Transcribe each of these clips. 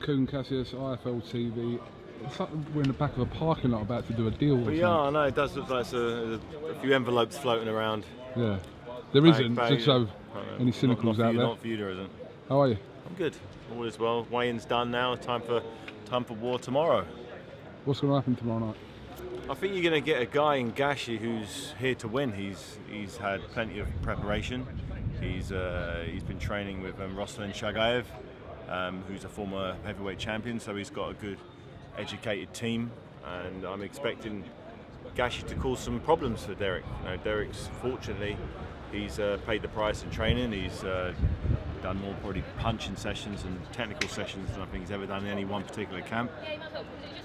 KUGAN, CASSIUS, IFL TV. It's like we're in the back of a parking lot about to do a deal. We are, I know, it does look like a few envelopes floating around. Yeah. There isn't, just so any cynicals out there. Not for you, there isn't. How are you? I'm good. All is well. Weigh-in's done now. Time for war tomorrow. What's going to happen tomorrow night? I think you're going to get a guy in Gashi who's here to win. He's had plenty of preparation. He's been training with Ruslan Chagaev, who's a former heavyweight champion. So he's got a good, educated team, and I'm expecting Gashi to cause some problems for Dereck. You know, Dereck's fortunately, he's paid the price in training. He's done more probably punching sessions and technical sessions than I think he's ever done in any one particular camp.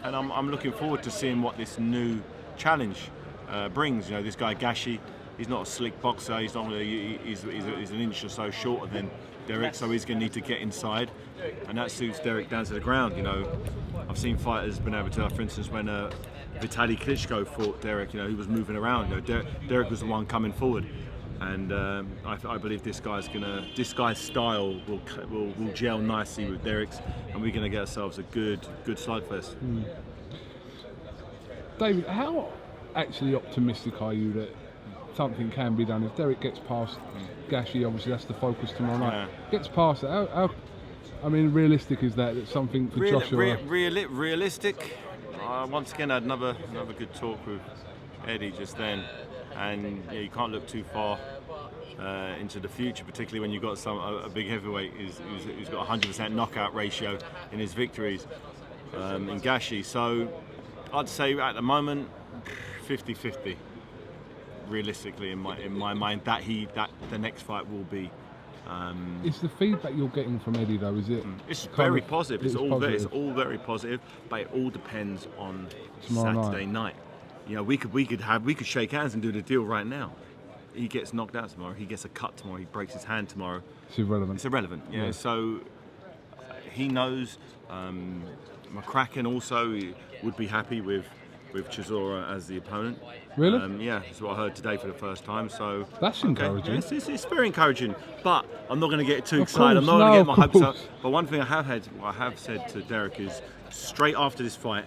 And I'm looking forward to seeing what this new challenge brings. You know, this guy Gashi, he's not a slick boxer. He's not. He's an inch or so shorter than Dereck, so he's going to need to get inside, and that suits Dereck down to the ground. You know, I've seen fighters been able to, for instance, when Vitaly Klitschko fought Dereck, you know, he was moving around. You know, Dereck was the one coming forward, and I believe this guy's style will gel nicely with Dereck's, and we're going to get ourselves a good slugfest. David, how actually optimistic are you that something can be done if Dereck gets past Gashi? Obviously, that's the focus tomorrow night. Yeah. Gets past it. How I mean, realistic is that something for Joshua? Realistic. Once again, I had another good talk with Eddie just then, and you can't look too far into the future, particularly when you've got a big heavyweight who's got a 100% knockout ratio in his victories in Gashi. So I'd say at the moment 50-50. Realistically, in my mind, that the next fight will be. Is the feedback you're getting from Eddie though? Is it? It's very positive. It's all very positive, but it all depends on tomorrow Saturday night. You know, we could shake hands and do the deal right now. He gets knocked out tomorrow. He gets a cut tomorrow. He breaks his hand tomorrow. It's irrelevant. It's irrelevant. Yeah. So he knows. McCRACKEN also would be happy with Chisora as the opponent. Really? Yeah, that's what I heard today for the first time. So that's encouraging. Yes, it's very encouraging. But I'm not going to get too excited. I'm not going to get my hopes up. But one thing I have said to Dereck is, straight after this fight,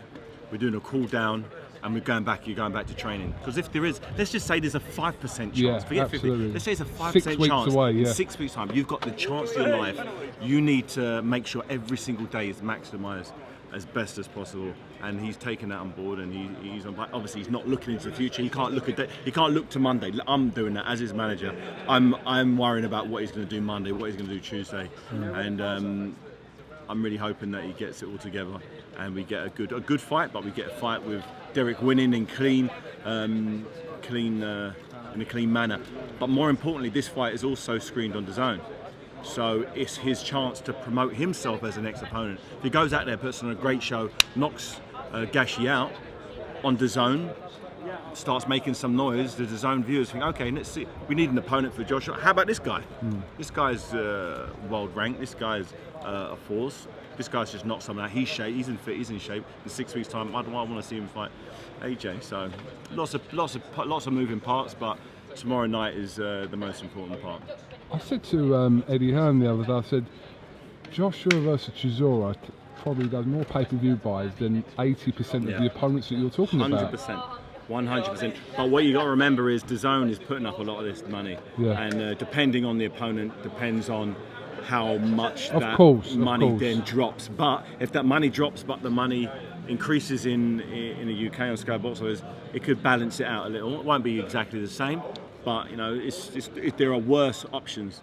we're doing a cool down and you're going back to training. Because if there is, let's just say there's a 5% chance. Yeah, forget absolutely. 50. Let's say it's a 5% 6 weeks chance. away, yeah. In 6 weeks' time, you've got the chance of your life. You need to make sure every single day is maximised as best as possible, and he's taken that on board, and he's obviously he's not looking into the future. He can't look to Monday. I'm doing that as his manager. I'm worrying about what he's going to do Monday, what he's going to do Tuesday, and I'm really hoping that he gets it all together and we get a good fight, but we get a fight with Dereck winning in in a clean manner. But more importantly, this fight is also screened on DAZN. So it's his chance to promote himself as the next opponent. If he goes out there, puts on a great show, knocks Gashi out on DAZN, starts making some noise, the DAZN viewers think, okay, let's see, we need an opponent for Joshua. How about this guy? This guy's world ranked. This guy's a force. This guy's just knocked someone out. He's in shape. In 6 weeks' time, I want to see him fight AJ. So lots of moving parts, but tomorrow night is the most important part. I said to Eddie Hearn the other day, I said, Joshua versus Chisora probably does more pay-per-view buys than 80% of the opponents that you're talking about. 100%. But what you got to remember is DAZN is putting up a lot of this money, and depending on the opponent, depends on how much money then drops. But if that money drops, but the money increases in the UK on Sky Box Office, it could balance it out a little. It won't be exactly the same. But you know, there are worse options,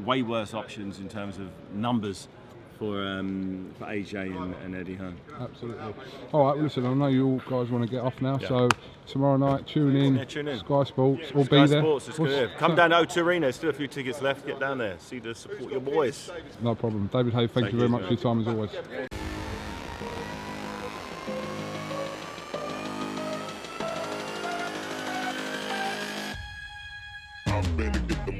way worse options in terms of numbers for AJ and Eddie Hearn. Absolutely. All right, well, listen, I know you all guys want to get off now, so tomorrow night, tune in. Sky Sports, or be there. Sports, it's good. Come down to O2 Arena, there's still a few tickets left. Get down there, support your boys. No problem. David Haye, thank you very much for your time as always. I'm ready to get the